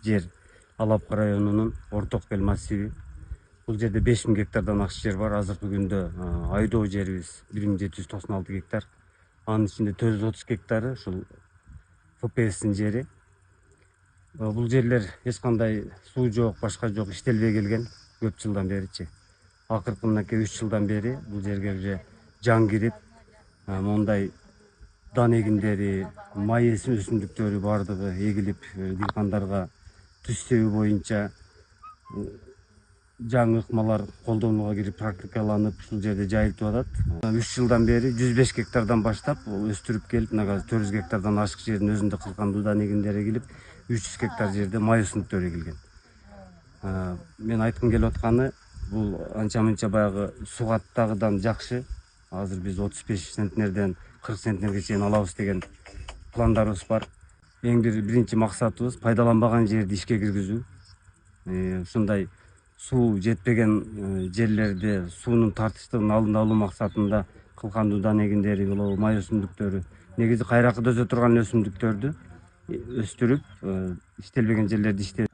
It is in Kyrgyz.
жер Алапкы районунун Ортокбел массиви. Бул жерде 5000 гектардан ашык жер бар. Азыркы күндө айдоо жерибиз 1796 гектар. Анын ичинде 430 гектары ушул ФПСтин жери. Бул жерлер эч кандай суу жок, башка жок, иштелбей келген көп жылдан беричи. Акыркы мынакей 3 жылдан бери бул жерге уже жан кирип, мондай дан эгиндери, май өсүмдүктөрү бардыгы эгилип, дыйкандарга түз себүү боюнча жаңы ыкмалар колдонууга кирип практикаланып ушул жерде жайылтып атат. 3 жылдан бери 105 гектардан баштап өстүрүп келип, мына 400 гектардан ашык жердин өзүндө кылкандуу дан эгиндери эгилип, 300 гектар жерде май өсүмдүктөрү эгилген. Мен айткым келип атканы, бул анча-мынча баягы сугаттагыдан жакшы. Азыр биз 35 центнерден 40 центнерге чейин алабыз деген пландарыбыз бар. Эң биринчи максатыбыз пайдаланбаган жерди ишке киргизүү. Ушундай суу жетпеген жерлерде суунун тартыштыгын алдын алуу максатында кылкандуу дан эгиндери болобу, май өсүмдүктөрү, негизи кайракыда өсө турган өсүмдүктөрдү өстүрүп, иштелбеген жерлерди иштеп